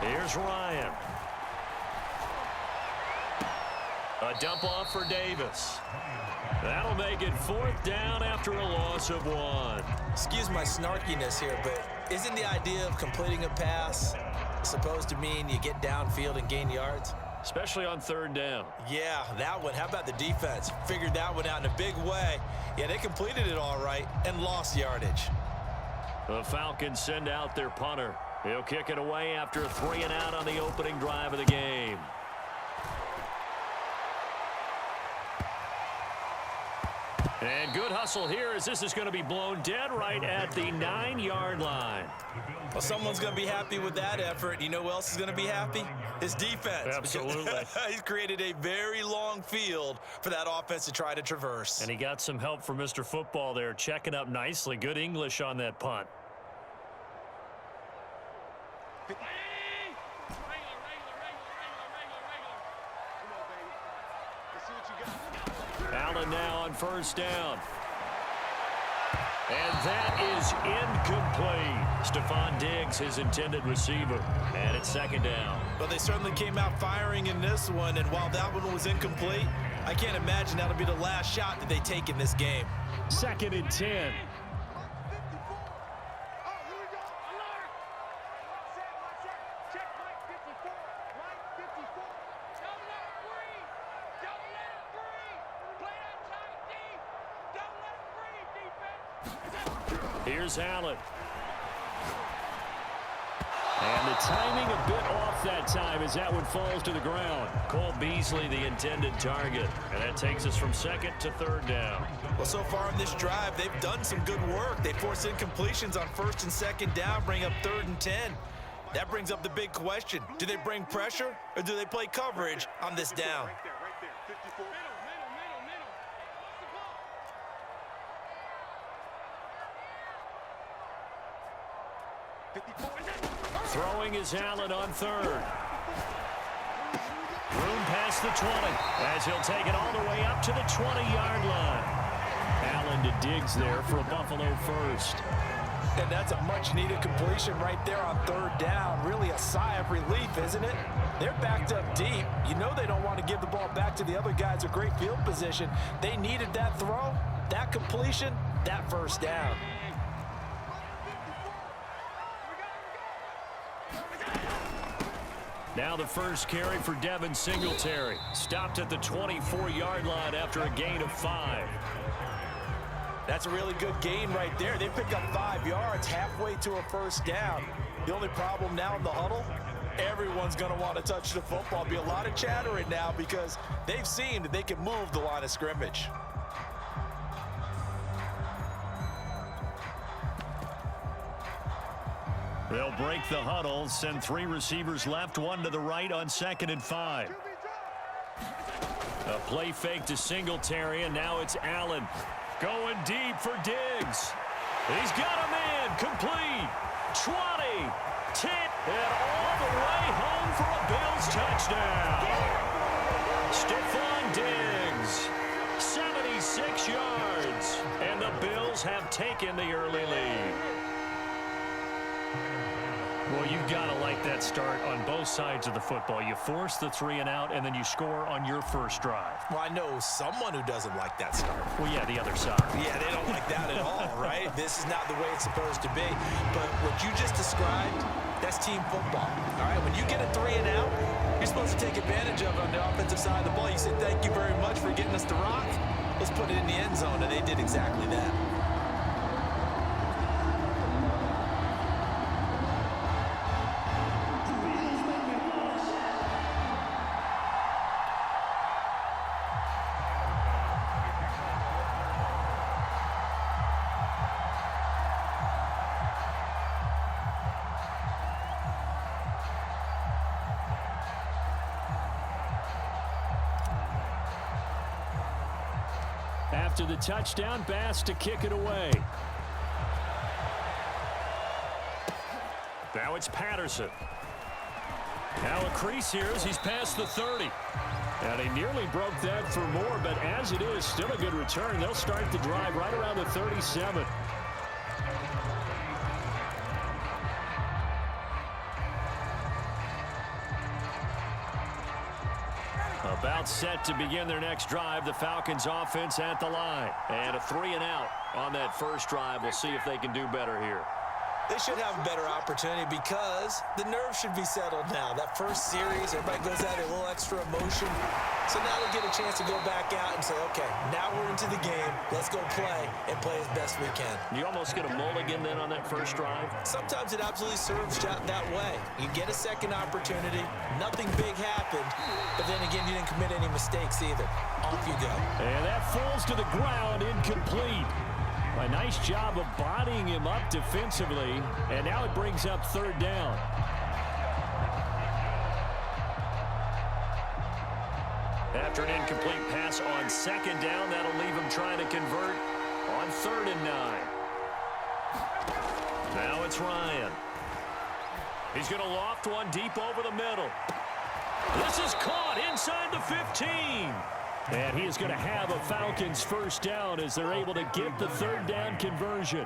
Here's Ryan. A dump off for Davis. That'll make it 4th down after a loss of 1. Excuse my snarkiness here, but isn't the idea of completing a pass supposed to mean you get downfield and gain yards? Especially on 3rd down. Yeah, that one. How about the defense? Figured that one out in a big way. Yeah, they completed it all right and lost yardage. The Falcons send out their punter. He'll kick it away after a 3-and-out on the opening drive of the game. And good hustle here as this is going to be blown dead right at the 9-yard line. Well, someone's going to be happy with that effort. You know who else is going to be happy? His defense. Absolutely. He's created a very long field for that offense to try to traverse. And he got some help from Mr. Football there, checking up nicely. Good English on that punt. Allen now on 1st down. And that is incomplete. Stephon Diggs, his intended receiver. And it's 2nd down. Well, they certainly came out firing in this one, and while that one was incomplete, I can't imagine that'll be the last shot that they take in this game. 2nd and 10. Here's Allen. And the timing a bit off that time as that one falls to the ground. Cole Beasley, the intended target. And that takes us from 2nd to 3rd down. Well, so far in this drive, they've done some good work. They force incompletions on 1st and 2nd down, bring up 3rd and 10. That brings up the big question. Do they bring pressure or do they play coverage on this down? Throwing is Allen on 3rd. Room past the 20 as he'll take it all the way up to the 20-yard line. Allen to Diggs there for a Buffalo first. And that's a much-needed completion right there on 3rd down. Really a sigh of relief, isn't it? They're backed up deep. You know they don't want to give the ball back to the other guys with great field position. They needed that throw, that completion, that 1st down. Now the first carry for Devin Singletary. Stopped at the 24-yard line after a gain of 5. That's a really good gain right there. They pick up 5 yards halfway to a 1st down. The only problem now in the huddle, everyone's going to want to touch the football. Be a lot of chattering now because they've seen that they can move the line of scrimmage. They'll break the huddle, send 3 receivers left, 1 to the right on 2nd and 5. A play fake to Singletary, and now it's Allen. Going deep for Diggs. He's got him in. Complete. 20. 10. And all the way home for a Bills touchdown. Stephon Diggs. 76 yards. And the Bills have taken the early lead. Well, you've got to like that start on both sides of the football. You force the 3-and-out, and then you score on your first drive. Well, I know someone who doesn't like that start. Well, yeah, the other side. Yeah, they don't like that at all, right? This is not the way it's supposed to be. But what you just described, that's team football. All right, when you get a 3-and-out, you're supposed to take advantage of it on the offensive side of the ball. You said, thank you very much for getting us the rock. Let's put it in the end zone, and they did exactly that. After the touchdown, Bass to kick it away. Now it's Patterson. Now a crease here as he's past the 30. And he nearly broke that for more, but as it is, still a good return. They'll start the drive right around the 37. About set to begin their next drive. The Falcons offense at the line. And a 3-and-out on that first drive. We'll see if they can do better here. They should have a better opportunity because the nerves should be settled now. That first series, everybody goes out a little extra emotion. So now they'll get a chance to go back out and say, okay, now we're into the game. Let's go play and play as best we can. You almost get a mulligan then on that first drive? Sometimes it absolutely serves that way. You get a second opportunity. Nothing big happened. But then again, you didn't commit any mistakes either. Off you go. And that falls to the ground, incomplete. A nice job of bodying him up defensively, and now it brings up third down. After an incomplete pass on second down, that'll leave him trying to convert on 3rd and 9. Now it's Ryan. He's going to loft one deep over the middle. This is caught inside the 15. And he is going to have a Falcons first down as they're able to get the third down conversion.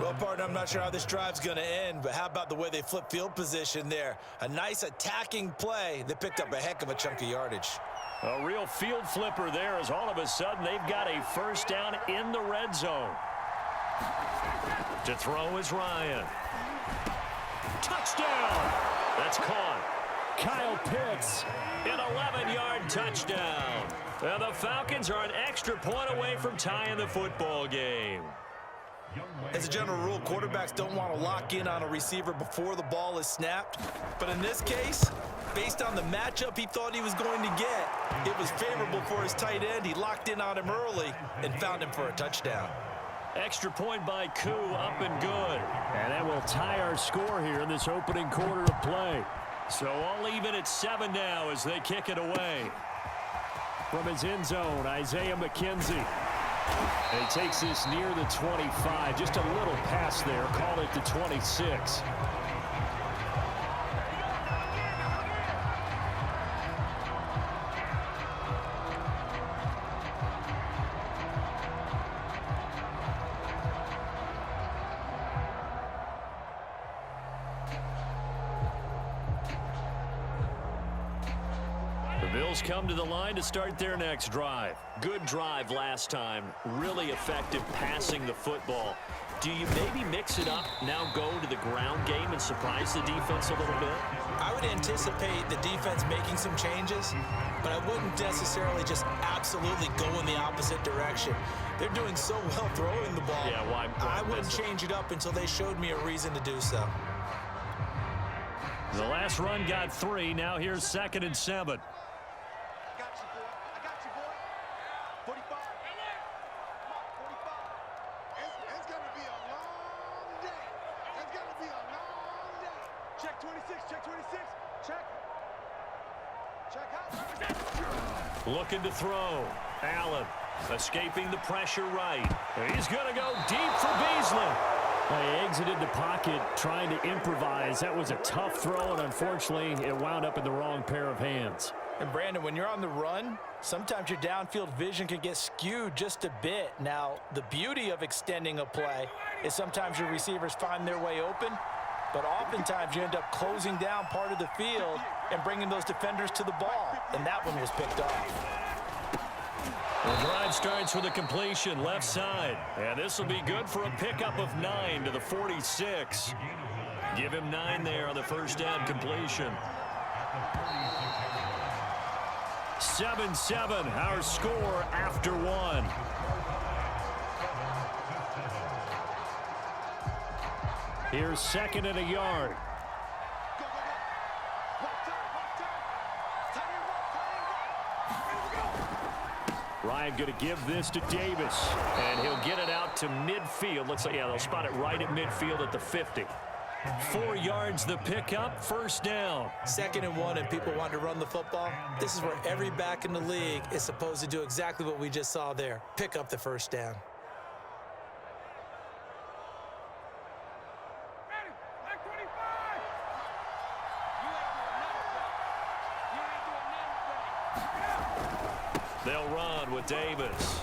Well, partner, I'm not sure how this drive's going to end, but how about the way they flip field position there? A nice attacking play. They picked up a heck of a chunk of yardage. A real field flipper there as all of a sudden they've got a first down in the red zone. To throw is Ryan. Touchdown! That's caught. Kyle Pitts, an 11-yard touchdown. And the Falcons are an extra point away from tying the football game. As a general rule, quarterbacks don't want to lock in on a receiver before the ball is snapped. But in this case, based on the matchup he thought he was going to get, it was favorable for his tight end. He locked in on him early and found him for a touchdown. Extra point by Koo, up and good. And that will tie our score here in this opening quarter of play. So all even at 7 now as they kick it away. From his end zone, Isaiah McKenzie. And he takes this near the 25. Just a little pass there. Call it the 26. Bills come to the line to start their next drive. Good drive last time. Really effective passing the football. Do you maybe mix it up, now go to the ground game and surprise the defense a little bit? I would anticipate the defense making some changes, but I wouldn't necessarily just absolutely go in the opposite direction. They're doing so well throwing the ball. Yeah, why I wouldn't change it up until they showed me a reason to do so. The last run got 3. Now here's 2nd and 7. Looking to throw. Allen escaping the pressure right. He's going to go deep for Beasley. He exited the pocket trying to improvise. That was a tough throw, and unfortunately, it wound up in the wrong pair of hands. And Brandon, when you're on the run, sometimes your downfield vision can get skewed just a bit. Now, the beauty of extending a play is sometimes your receivers find their way open, but oftentimes you end up closing down part of the field and bringing those defenders to the ball, and that one was picked off. The drive starts with a completion left side, and this will be good for a pickup of 9 to the 46. Give him 9 there on the first down completion. 7-7, our score after 1. Here's 2nd and a yard. Ryan going to give this to Davis, and he'll get it out to midfield. Looks like, yeah, they'll spot it right at midfield at the 50. 4 yards the pickup, first down. 2nd and 1, and people want to run the football. This is where every back in the league is supposed to do exactly what we just saw there. Pick up the first down. They'll run with Davis.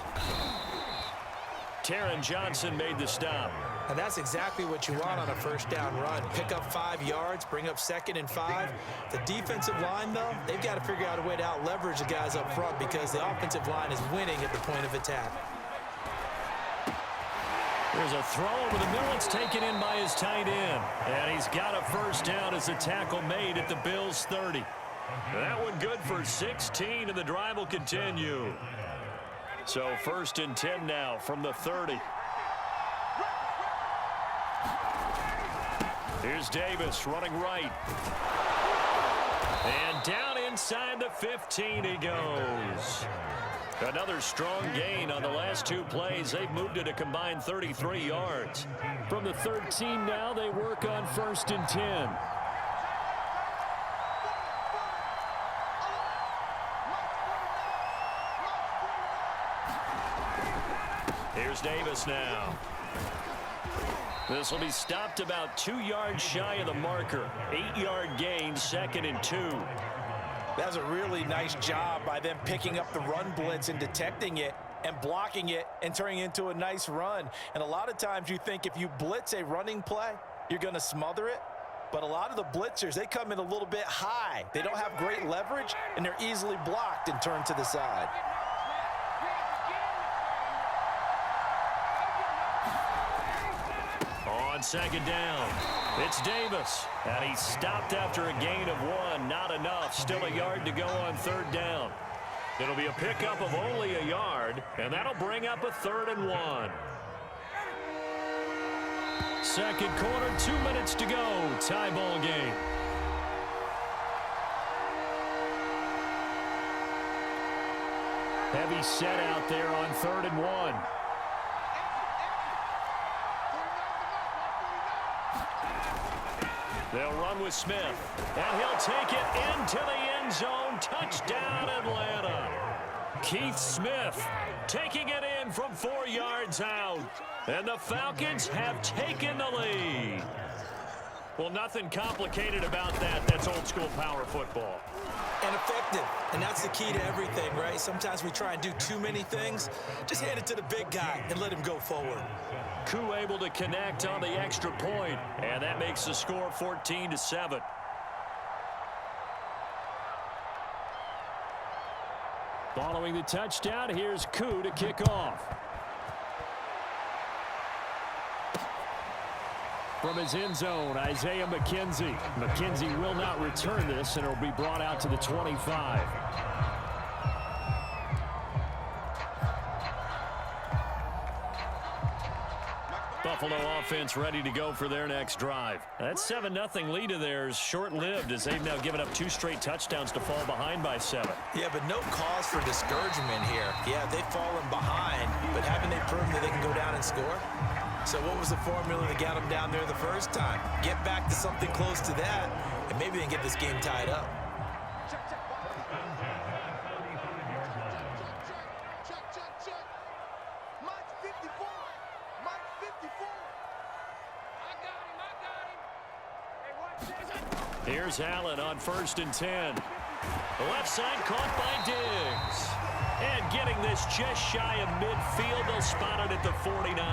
Taron Johnson made the stop. And that's exactly what you want on a first down run. Pick up 5 yards, bring up 2nd and 5. The defensive line, though, they've got to figure out a way to out-leverage the guys up front because the offensive line is winning at the point of attack. There's a throw over the middle. It's taken in by his tight end. And he's got a first down as the tackle made at the Bills' 30. That one good for 16, and the drive will continue. So 1st and 10 now from the 30. Here's Davis running right. And down inside the 15 he goes. Another strong gain on the last 2 plays. They've moved it a combined 33 yards. From the 13 now, they work on 1st and 10. Here's Davis now. This will be stopped about 2 yards shy of the marker. 8-yard gain, 2nd and 2. That's a really nice job by them picking up the run blitz and detecting it and blocking it and turning it into a nice run. And a lot of times you think if you blitz a running play, you're going to smother it. But a lot of the blitzers, they come in a little bit high. They don't have great leverage, and they're easily blocked and turned to the side. On 2nd down, it's Davis. And he's stopped after a gain of 1. Not enough. Still a yard to go on 3rd down. It'll be a pickup of only a yard, and that'll bring up a 3rd and 1. Second quarter, 2 minutes to go. Tie ball game. Heavy set out there on 3rd and 1. They'll run with Smith, and he'll take it into the end zone. Touchdown, Atlanta. Keith Smith taking it in from 4 yards out, and the Falcons have taken the lead. Well, nothing complicated about that. That's old-school power football. And effective, and that's the key to everything, right? Sometimes we try and do too many things. Just hand it to the big guy and let him go forward. Koo able to connect on the extra point, and that makes the score 14-7. Following the touchdown, here's Koo to kick off. From his end zone, Isaiah McKenzie. McKenzie will not return this, and it'll be brought out to the 25. Buffalo offense ready to go for their next drive. That 7-0 lead of theirs short-lived as they've now given up 2 straight touchdowns to fall behind by 7. Yeah, but no cause for discouragement here. Yeah, they've fallen behind, but haven't they proven that they can go down and score? So what was the formula that got them down there the first time? Get back to something close to that, and maybe they can get this game tied up. Here's Allen on 1st and 10. The left side caught by Diggs. And getting this just shy of midfield, they'll spot it at the 49.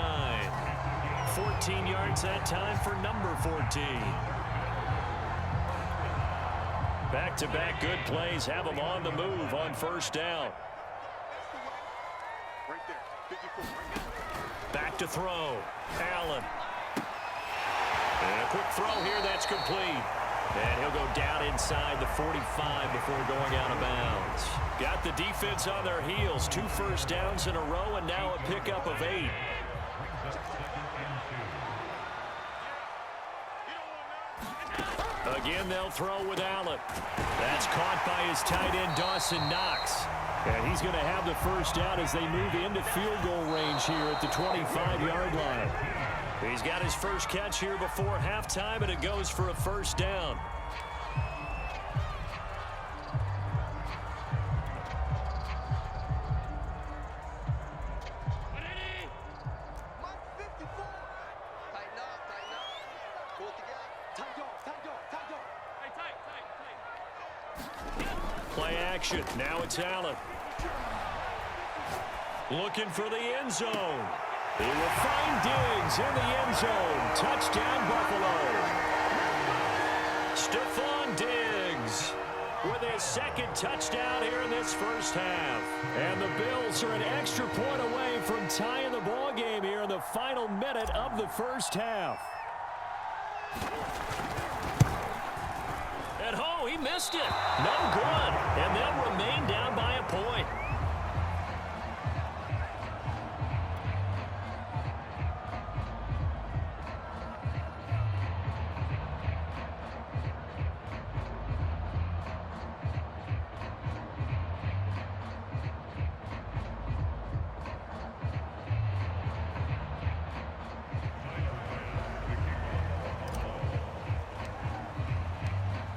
14 yards that time for number 14. Back-to-back good plays have them on the move on 1st down. Back to throw. Allen. And a quick throw here, that's complete. And he'll go down inside the 45 before going out of bounds. Got the defense on their heels. 2 first downs in a row, and now a pickup of 8. Again, they'll throw with Allen. That's caught by his tight end, Dawson Knox. And he's going to have the first down as they move into field goal range here at the 25-yard line. He's got his first catch here before halftime, and it goes for a first down. Play action. Now it's Allen. Looking for the end zone. He will find Diggs in the end zone. Touchdown, Buffalo. Stephon Diggs with his second touchdown here in this first half. And the Bills are an extra point away from tying the ball game here in the final minute of the first half. And oh, he missed it. No good. And they'll remain down by a point.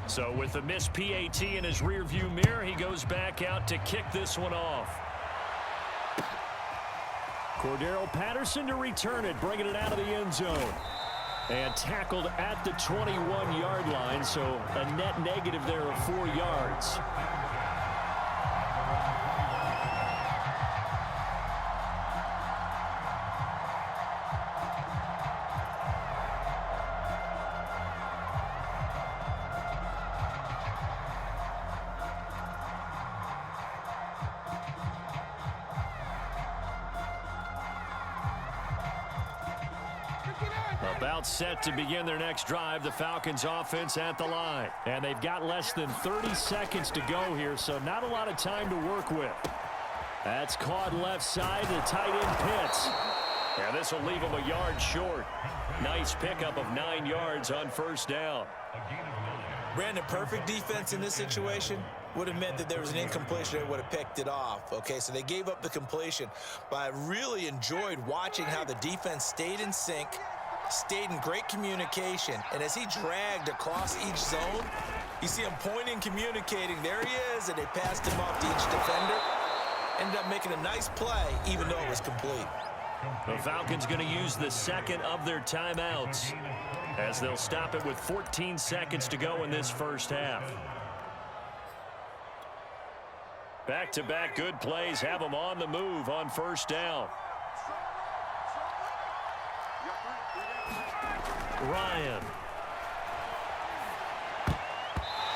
So with the missed PAT in his rearview mirror, he goes back out to kick this one off. Cordero Patterson to return it, bringing it out of the end zone. And tackled at the 21-yard line, so a net negative there of 4 yards. About set to begin their next drive, the Falcons offense at the line. And they've got less than 30 seconds to go here, so not a lot of time to work with. That's caught left side, the tight end Pitts. And this will leave him a yard short. Nice pickup of 9 yards on first down. Brandon, perfect defense in this situation would have meant that there was an incompletion. They would have picked it off. Okay, so they gave up the completion. But I really enjoyed watching how the defense stayed in sync, stayed in great communication, and as he dragged across each zone, you see him pointing, communicating. There he is, and they passed him off to each defender. Ended up making a nice play, even though it was complete. The Falcons going to use the second of their timeouts as they'll stop it with 14 seconds to go in this first half. Back-to-back good plays have them on the move on first down. Ryan.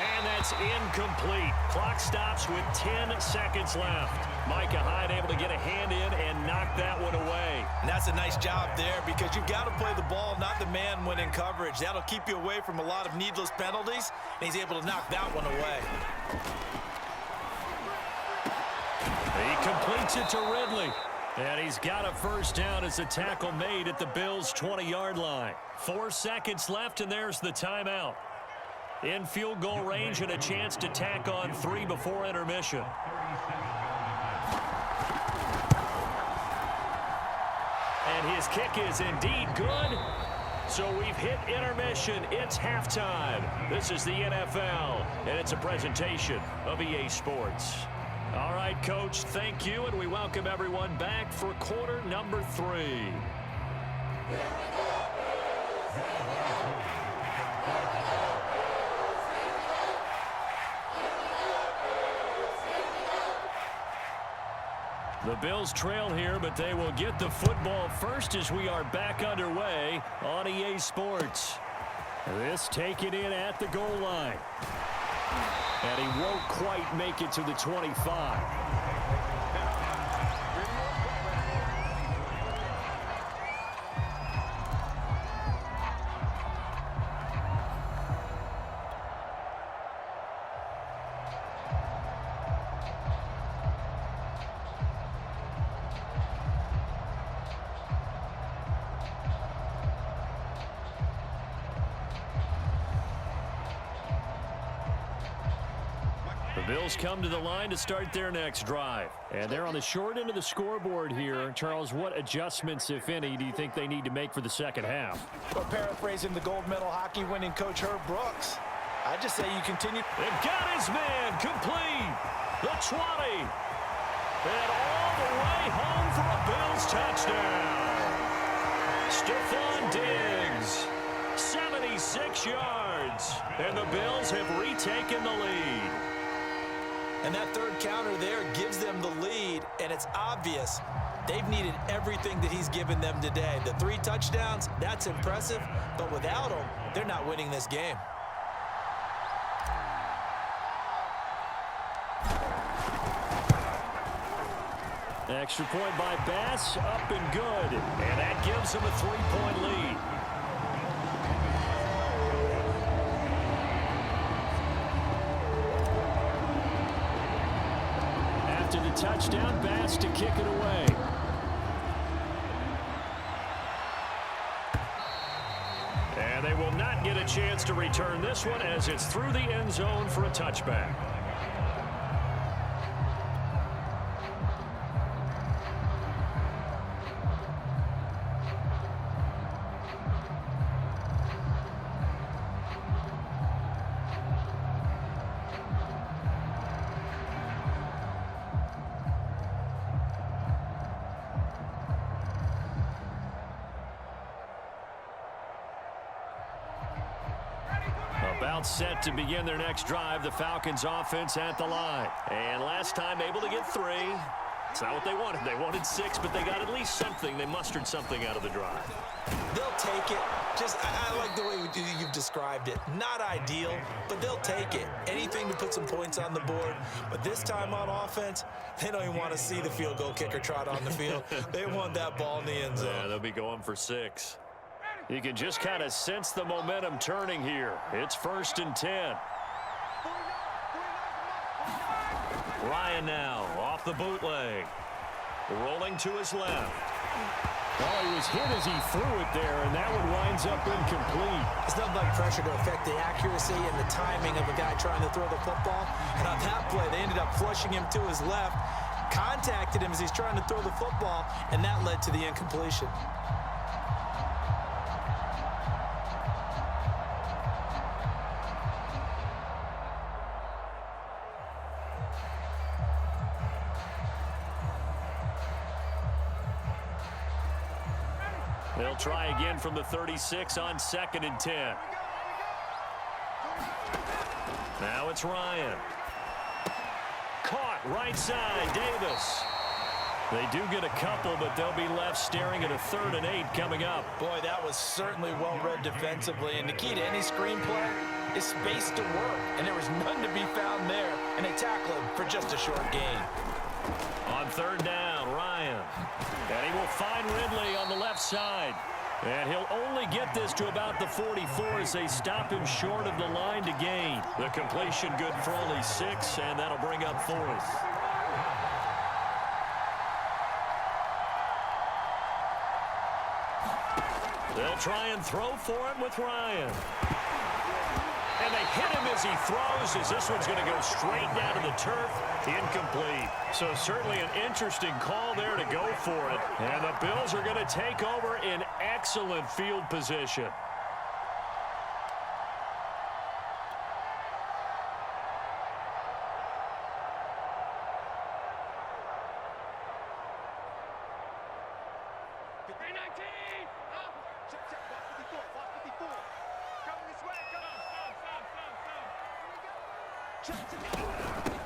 And that's incomplete. Clock stops with 10 seconds left. Micah Hyde able to get a hand in and knock that one away. And that's a nice job there because you've got to play the ball, not the man when in coverage. That'll keep you away from a lot of needless penalties, and he's able to knock that one away. He completes it to Ridley. And he's got a first down as a tackle made at the Bills' 20-yard line. 4 seconds left, and there's the timeout. In field goal range and a chance to tack on 3 before intermission. And his kick is indeed good. So we've hit intermission. It's halftime. This is the NFL, and it's a presentation of EA Sports. All right, Coach, thank you, and we welcome everyone back for quarter number 3. The Bills trail here, but they will get the football first as we are back underway on EA Sports. This taken in at the goal line. And he won't quite make it to the 25. The Bills come to the line to start their next drive. And they're on the short end of the scoreboard here. Charles, what adjustments, if any, do you think they need to make for the second half? Well, paraphrasing the gold medal hockey winning coach Herb Brooks, I just say you continue. They've got his man complete. The 20. And all the way home for a Bills touchdown. Stephon Diggs, 76 yards. And the Bills have retaken the lead. And that third counter there gives them the lead lead, and it's obvious they've needed everything that he's given them today. The 3 touchdowns, that's impressive, but without him, they're not winning this game. Extra point by Bass, up and good. And that gives them a 3-point lead. After the touchdown, Bass to kick it away. And they will not get a chance to return this one as it's through the end zone for a touchback. About set to begin their next drive, the Falcons offense at the line. And last time able to get 3. It's not what they wanted. They wanted 6, but they got at least something. They mustered something out of the drive. They'll take it. I like the way you've described it. Not ideal, but they'll take it. Anything to put some points on the board. But this time on offense, they don't even want to see the field goal kicker trot on the field. They want that ball in the end zone. Yeah, they'll be going for 6. You can just kind of sense the momentum turning here. It's 1st and 10. Ryan now off the bootleg. Rolling to his left. Oh, he was hit as he threw it there, and that one winds up incomplete. It's nothing like pressure to affect the accuracy and the timing of a guy trying to throw the football. And on that play, they ended up flushing him to his left, contacted him as he's trying to throw the football, and that led to the incompletion. They'll try again from the 36 on 2nd and 10. Now it's Ryan. Caught right side, Davis. They do get a couple, but they'll be left staring at a 3rd and 8 coming up. Boy, that was certainly well read defensively. And the key to any screenplay is space to work. And there was none to be found there. And they tackle him for just a short gain. On 3rd down, Ryan. And he will find Ridley on the left side. And he'll only get this to about the 44 as they stop him short of the line to gain. The completion good for only 6, and that'll bring up 4th. They'll try and throw for him with Ryan. And they hit him as he throws, as this one's going to go straight down to the turf. Incomplete. So certainly an interesting call there to go for it. And the Bills are going to take over in excellent field position.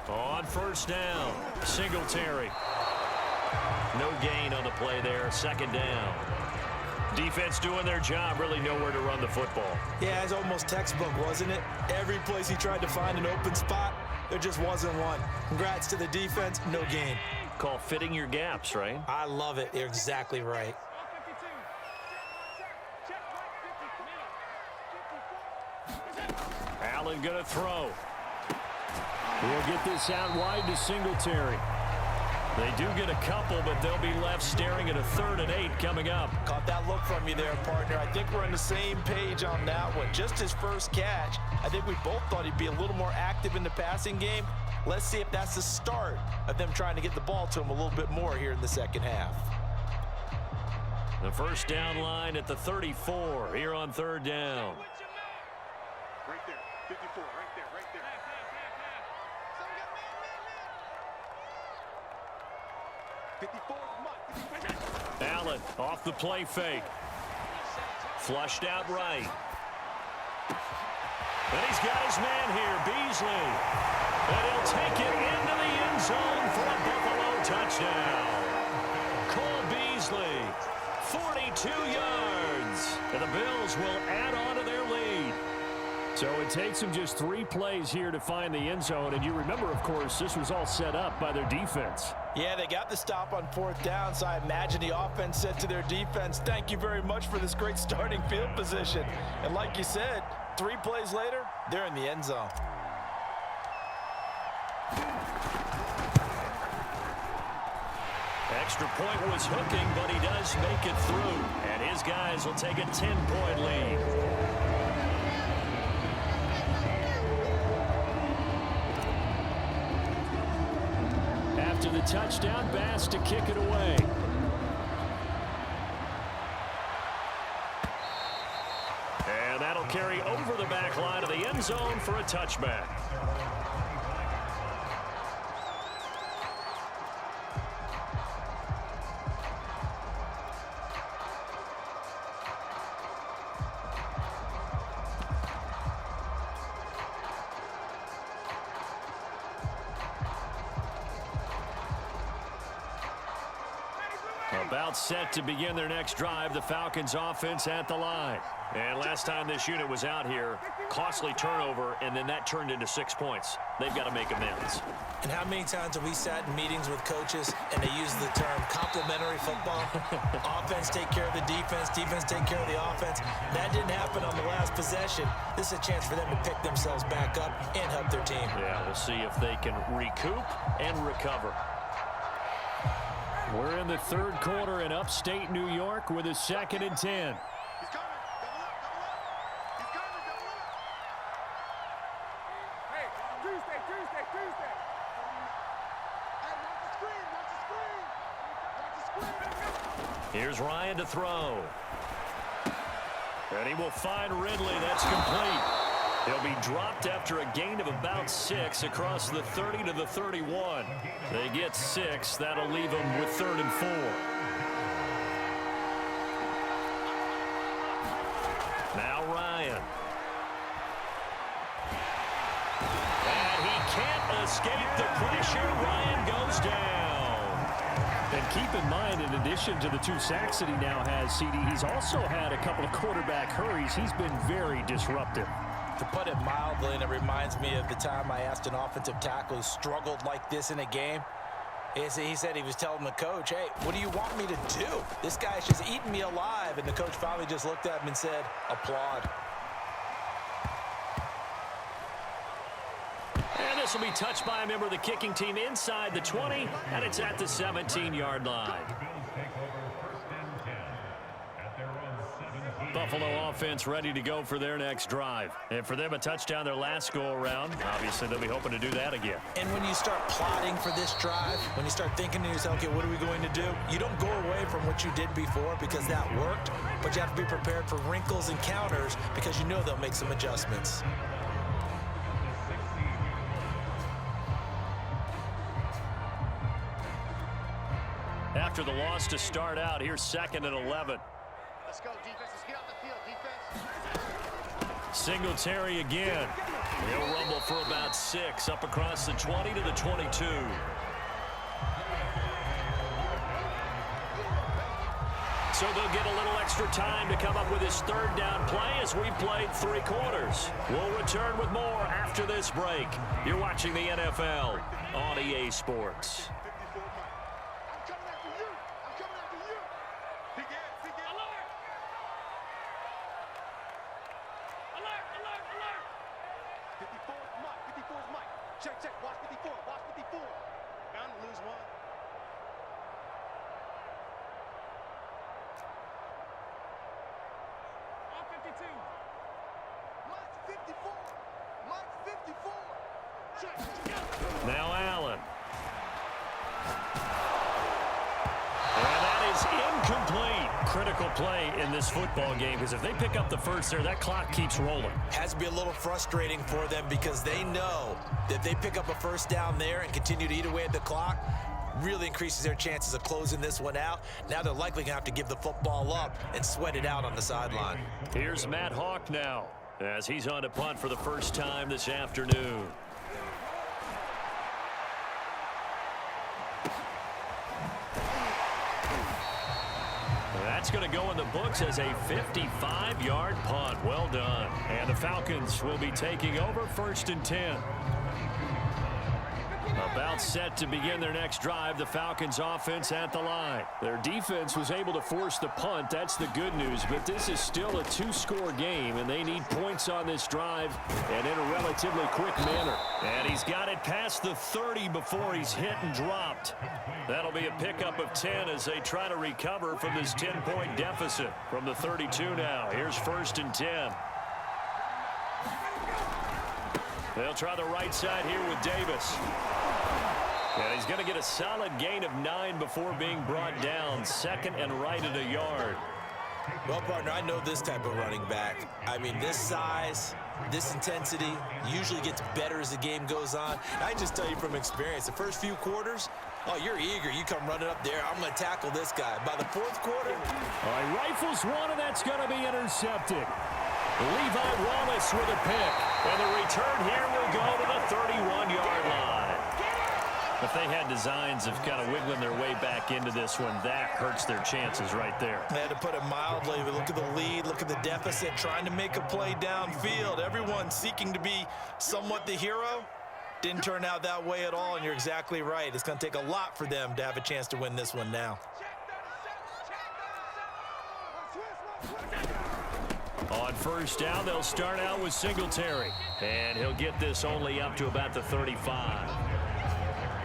On 1st down, Singletary. No gain on the play there, 2nd down. Defense doing their job, really nowhere to run the football. Yeah, it's almost textbook, wasn't it? Every place he tried to find an open spot, there just wasn't one. Congrats to the defense, no gain. Call fitting your gaps, right? I love it. You're exactly right. Allen gonna throw. He'll get this out wide to Singletary. They do get a couple, but they'll be left staring at a 3rd and 8 coming up. Caught that look from you there, partner. I think we're on the same page on that one. Just his first catch. I think we both thought he'd be a little more active in the passing game. Let's see if that's the start of them trying to get the ball to him a little bit more here in the second half. The 1st down line at the 34 here on 3rd down. Right there, 54, right there, right there. Allen off the play fake. Flushed out right. And he's got his man here, Beasley. And he'll take it into the end zone for a Buffalo touchdown. Cole Beasley, 42 yards. And the Bills will add on to their lead. So it takes them just 3 plays here to find the end zone. And you remember, of course, this was all set up by their defense. Yeah, they got the stop on 4th down, so I imagine the offense said to their defense, thank you very much for this great starting field position. And like you said, 3 plays later, they're in the end zone. Extra point was hooking, but he does make it through. And his guys will take a 10-point lead. After the touchdown, Bass to kick it away. And that'll carry over the back line of the end zone for a touchback. About set to begin their next drive, the Falcons offense at the line. And last time this unit was out here, costly turnover, and then that turned into 6 points. They've got to make amends. And how many times have we sat in meetings with coaches and they use the term complementary football? Offense take care of the defense, defense take care of the offense. That didn't happen on the last possession. This is a chance for them to pick themselves back up and help their team. Yeah, we'll see if they can recoup and recover. We're in the 3rd quarter in upstate New York with a 2nd and 10. He's coming. Double up, double up. He's coming, double up. Hey, Tuesday. Hey, watch the screen. Here's Ryan to throw. And he will find Ridley. That's complete. He'll be dropped after a gain of about 6 across the 30 to the 31. They get 6. That'll leave them with 3rd and 4. Now Ryan. And he can't escape the pressure. Ryan goes down. And keep in mind, in addition to the 2 sacks that he now has, CD, he's also had a couple of quarterback hurries. He's been very disruptive. To put it mildly, and it reminds me of the time I asked an offensive tackle who struggled like this in a game. He said he was telling the coach, hey, what do you want me to do? This guy's just eating me alive. And the coach finally just looked at him and said, applaud. And this will be touched by a member of the kicking team inside the 20, and it's at the 17-yard line. Buffalo offense ready to go for their next drive. And for them, a touchdown their last go-around. Obviously, they'll be hoping to do that again. And when you start plotting for this drive, when you start thinking to yourself, okay, what are we going to do? You don't go away from what you did before because that worked, but you have to be prepared for wrinkles and counters because you know they'll make some adjustments. After the loss to start out, here's 2nd and 11. Let's go, defense. Let's get out the field, defense. Singletary again. He'll rumble for about 6 up across the 20 to the 22. So they'll get a little extra time to come up with his 3rd down play as we played 3 quarters. We'll return with more after this break. You're watching the NFL on EA Sports. Check. Watch 54. Watch 54. Bound to lose one. On 52. Watch 54. Watch 54. Check. Now Allen. And that is incomplete. Critical play in this football game because if they pick up the first there, that clock keeps rolling. Has to be a little frustrating for them because they know that if they pick up a 1st down there and continue to eat away at the clock, really increases their chances of closing this one out. Now they're likely going to have to give the football up and sweat it out on the sideline. Here's Matt Hawk now as he's on to punt for the first time this afternoon. That's going to go in the books as a 55-yard punt. Well done. And the Falcons will be taking over 1st and 10. About set to begin their next drive, the Falcons offense at the line. Their defense was able to force the punt. That's the good news, but this is still a 2-score game, and they need points on this drive and in a relatively quick manner. And he's got it past the 30 before he's hit and dropped. That'll be a pickup of 10 as they try to recover from this 10-point deficit from the 32 now. Here's 1st and 10. They'll try the right side here with Davis. And he's going to get a solid gain of 9 before being brought down. 2nd and right at a yard. Well, partner, I know this type of running back. I mean, this size, this intensity usually gets better as the game goes on. And I just tell you from experience, the first few quarters, oh, you're eager. You come running up there. I'm going to tackle this guy. By the 4th quarter. All right, rifles one, and that's going to be intercepted. Levi Wallace with a pick. And the return here will go to the 31-yard line. If they had designs of kind of wiggling their way back into this one, that hurts their chances right there. They had to put it mildly. Look at the lead. Look at the deficit. Trying to make a play downfield. Everyone seeking to be somewhat the hero. Didn't turn out that way at all, and you're exactly right. It's going to take a lot for them to have a chance to win this one now. On 1st down, they'll start out with Singletary. And he'll get this only up to about the 35.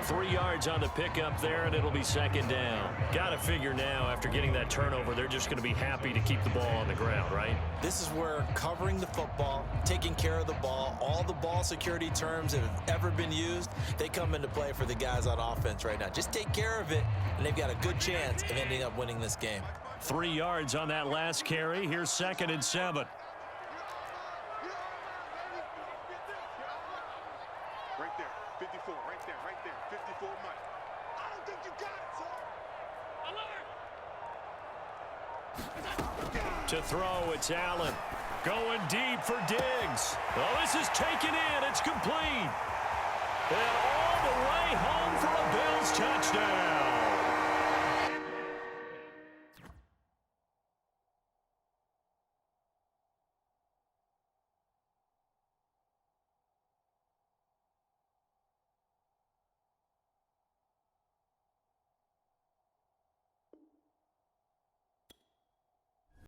3 yards on the pickup there, and it'll be 2nd down. Got to figure now, after getting that turnover, they're just going to be happy to keep the ball on the ground, right? This is where covering the football, taking care of the ball, all the ball security terms that have ever been used, they come into play for the guys on offense right now. Just take care of it, and they've got a good chance of ending up winning this game. 3 yards on that last carry. Here's 2nd and 7. Right there, 54, right there, 54 Mike. I don't think you got it, son. To throw, it's Allen. Going deep for Diggs. Oh, this is taken in. It's complete. And all the way home for a Bills touchdown.